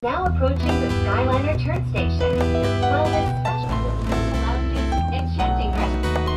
Now approaching the Skyliner turn station. Wellness special lounges, enchanting restaurants.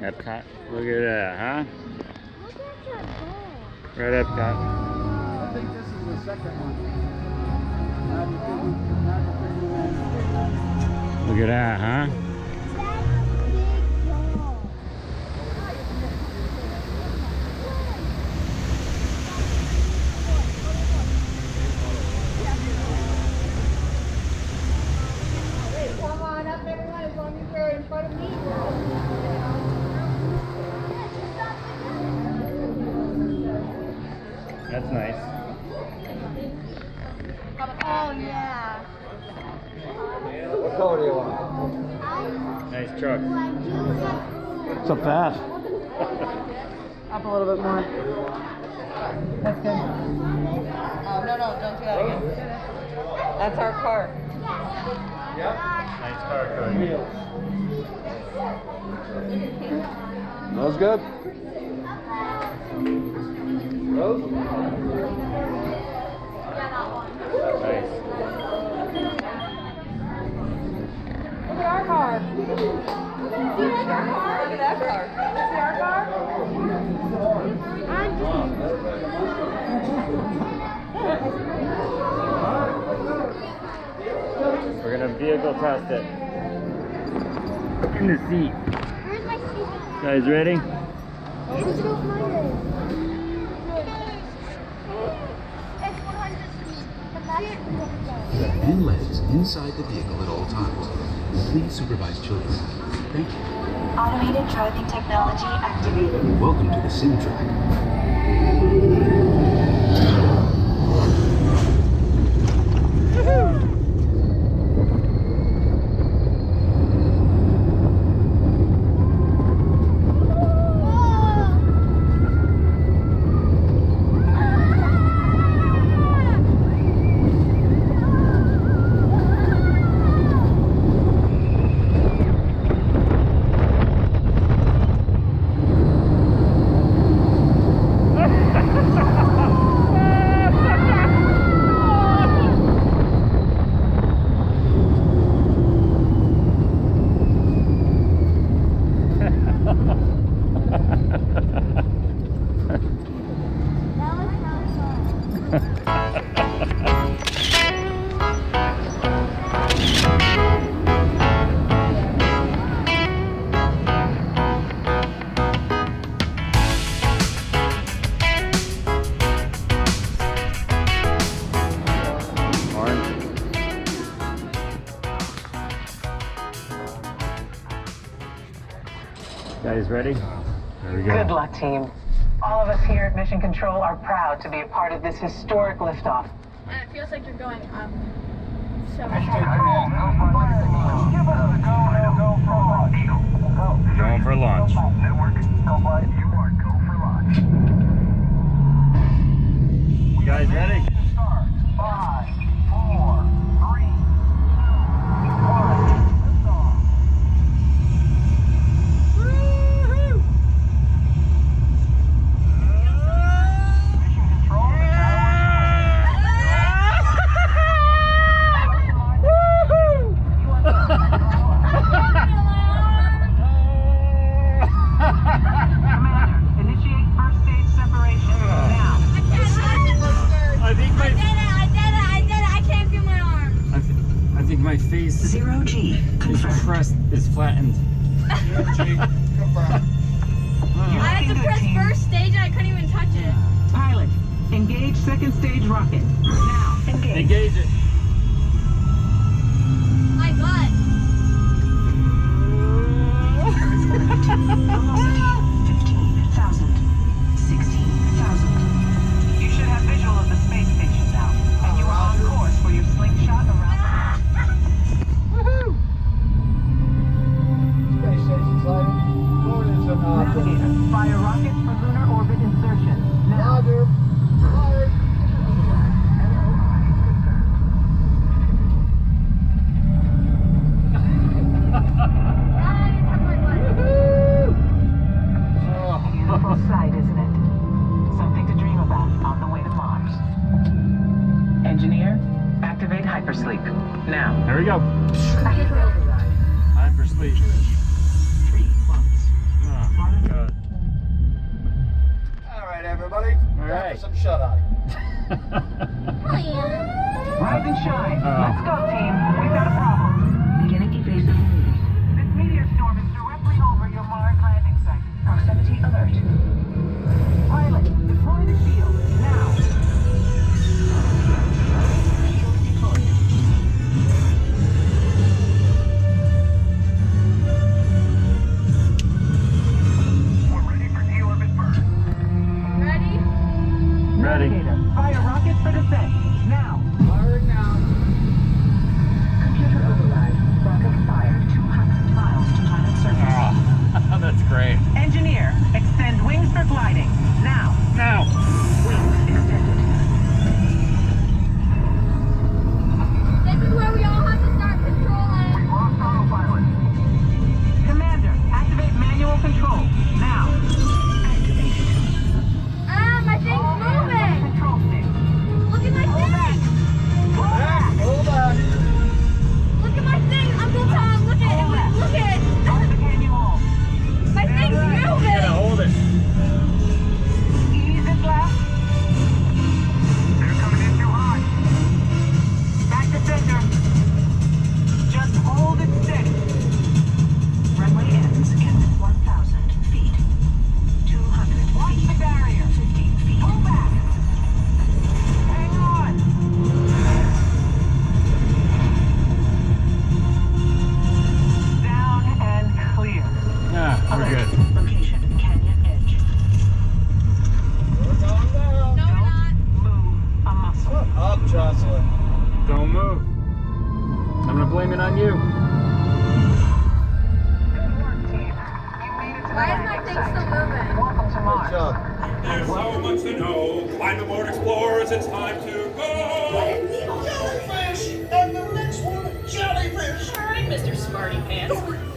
EPCOT. Look at that, huh? Look at that ball. Right, EPCOT. I think this is the second one. Look at that, huh? Come on up, everyone, as long as you're in front of me. That's nice. Oh, yeah. What color do you want? Nice truck. What's up, Pat? Up a little bit more. That's good. Oh, no, don't do that again. That's our car. Nice car, Cody. That was good. Rose? Nice. Look at our car. Look at that car. See our car? We're gonna vehicle test it. In the seat. Where's my seat? Guys ready? Let's go find it. It's 100 feet. The max. Pin legs inside the vehicle at all times. Please supervise children. Thank you. Automated driving technology activated. Welcome to the sim track. Guys ready? There we go. Good luck, team. All of us here at Mission Control are proud to be a part of this historic liftoff. And it feels like you're going up. So Going for launch. You guys ready? 5, 4, 3, 2, 1. My face 0G is flattened. I had to press first stage and I couldn't even touch it. Pilot, engage second stage rocket. Now, engage. Engage it. My butt.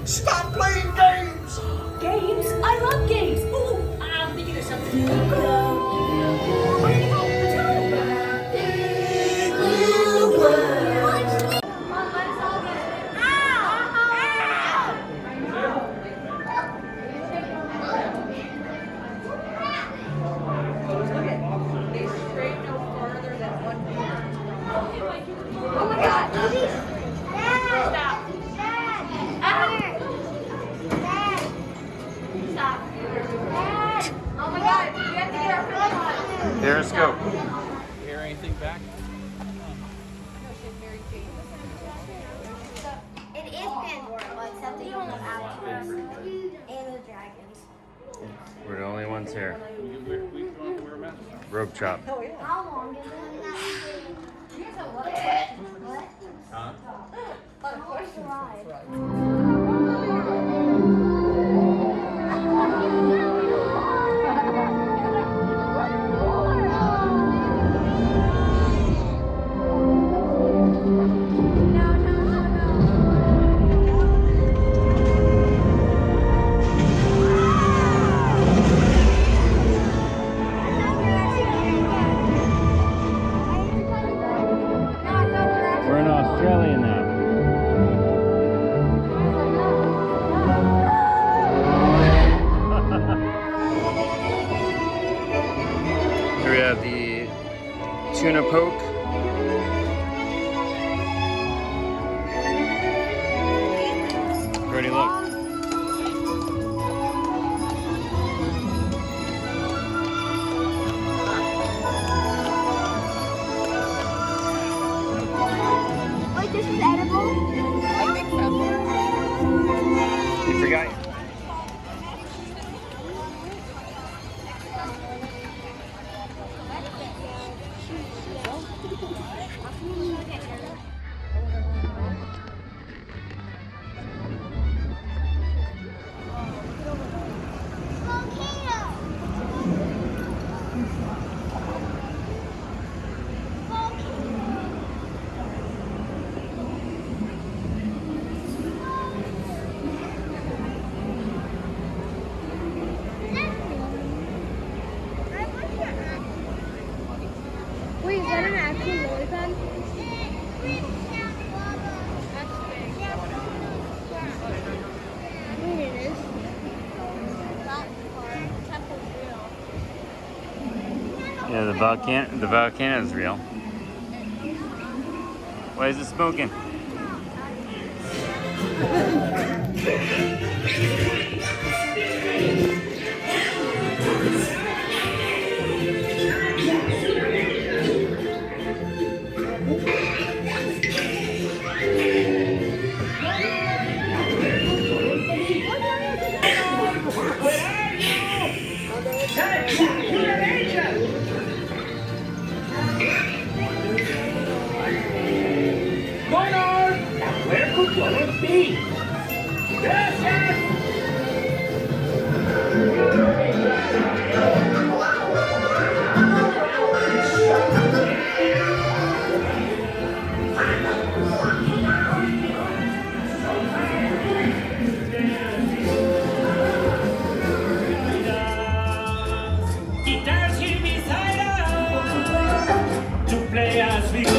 Stop playing games! Games? I love games. Ooh, I'm thinking of something. Periscope. Hear anything back? It is Pandora, except they don't have actors and the dragons. We're the only ones here. Rope chop. How long is it? Here's a what? Huh? What's the ride? We're in Australia now. Here we have the tuna poke. Brodie, look. Wait, this is edible? I think so. You forgot. Wait, is that an actual lily pad? Wait, it is. Yeah, the volcano is real. Why is it smoking? Where could one be? Yes, yes! Guitars here beside us to play as we go.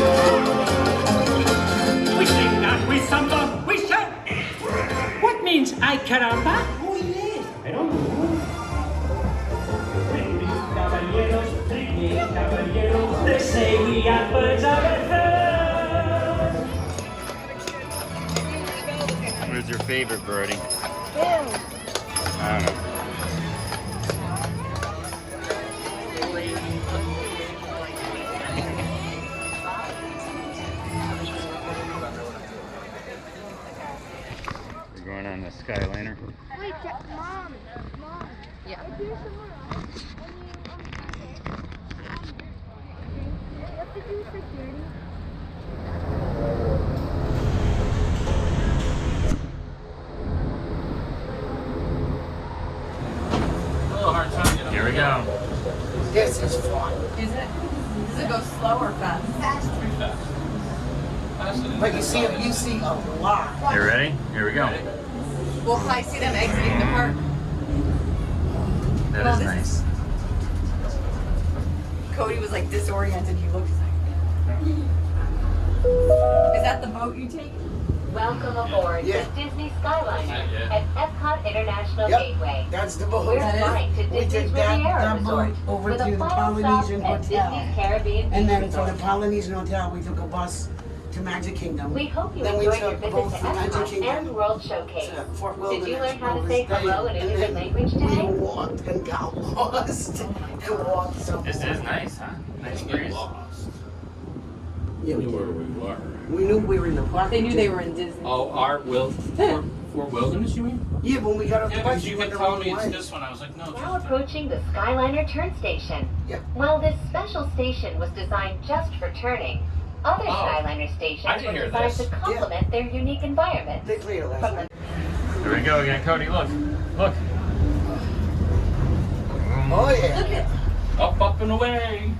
We sing and we samba, we shout. What means ay caramba? Oh yes, I don't know. Three caballeros, three caballeros. They say we are birds of a feather. Where's your favorite, Brodie? I don't know. We're going on the Skyliner. Wait, Mom. Yeah. If you're somewhere else, you have to do security. Here we go. This is fun. Is it? Does it go slow or fast? Fast. Pretty fast. But you see a lot. You ready? Here we go. Well, I see them exiting the park. That is nice. Cody was like disoriented. He looked like. Is that the boat you take? Welcome aboard the Disney Skyliner at EPCOT International Gateway. That's the boat. We're flying to We Disney's took that Riviera boat Resort over with to a the final Polynesian stop at Hotel. Disney's Caribbean And Beach then for Resort. the Polynesian Hotel, we took a bus to Magic Kingdom. We hope you Then we enjoyed your took visit both to to Magic EPCOT Kingdom and World Showcase. to Fort Did Wilderness you learn how to where say we stayed, hello in a and different then language We today? walked and got lost and walked somewhere. This is nice, huh? Nice breeze. Yeah, we Knew where did. we were. We knew we were in the park. They knew they were in Disney. Oh, Fort Wilderness, you mean? Yeah, when we got off the Yeah, bus, because you you went kept the wrong telling me it's way. this one. I was like, no. Now approaching the Skyliner turn station. Yep. While this special station was designed just for turning, other Skyliner I stations didn't were hear designed this. to complement their unique environment. They played it last From night. Here we go again, Cody. Look, look. Oh yeah. Up and away.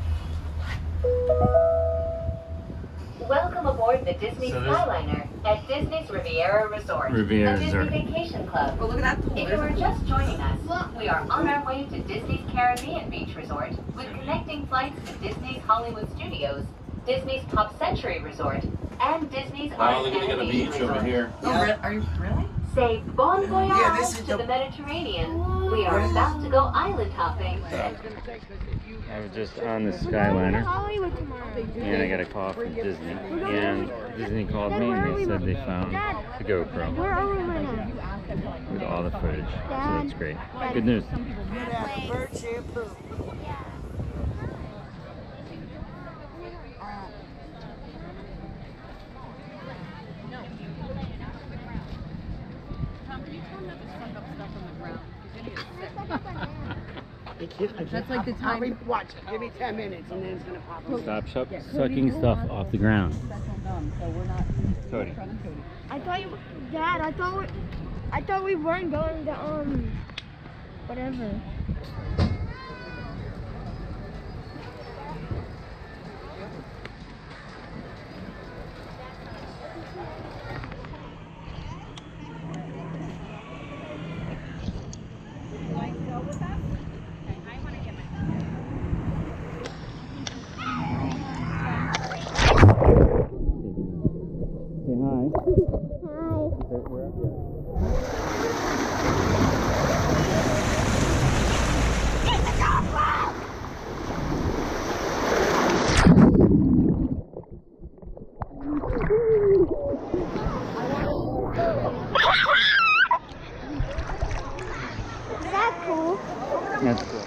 Welcome aboard the Disney So this- Skyliner at Disney's Riviera Resort, Riviera a Disney Resort. vacation club. Well, look at that pool. If you are just joining us, we are on our way to Disney's Caribbean Beach Resort with connecting flights to Disney's Hollywood Studios, Disney's Pop Century Resort, and Disney's Art Oh, look at and the beach Animation over Resort. here. Are you really? Say bon voyage Yeah, this is to the the- Mediterranean. We are about to go island hopping. I was just on the Skyliner, and I got a call from Disney, and Disney called me and they said they found the GoPro Where are we right now? with all the footage, so that's great. Good news. Bird shampoo. That's like the time. Watch, give me 10 minutes and then it's gonna pop up. Stop sucking stuff off the ground. Cody. I thought you, Dad. I thought we weren't going to whatever. Say hi. Is that cool? That's cool.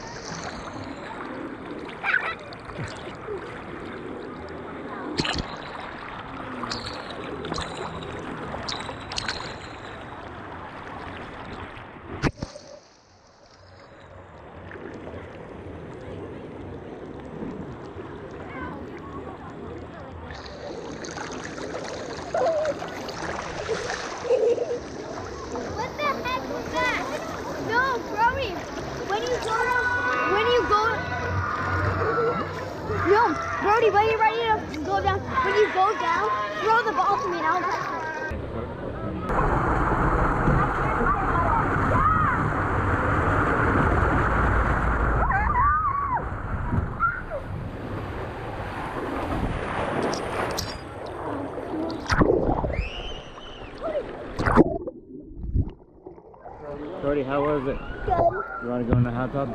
What the heck was that? No, Brodie. No, Brodie, when you're ready to go down, when you go down, throw the ball to me and I'll just. Cody, how was it? Good. You want to go in the hot tub?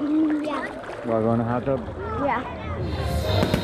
Yeah. You want to go in the hot tub? Yeah.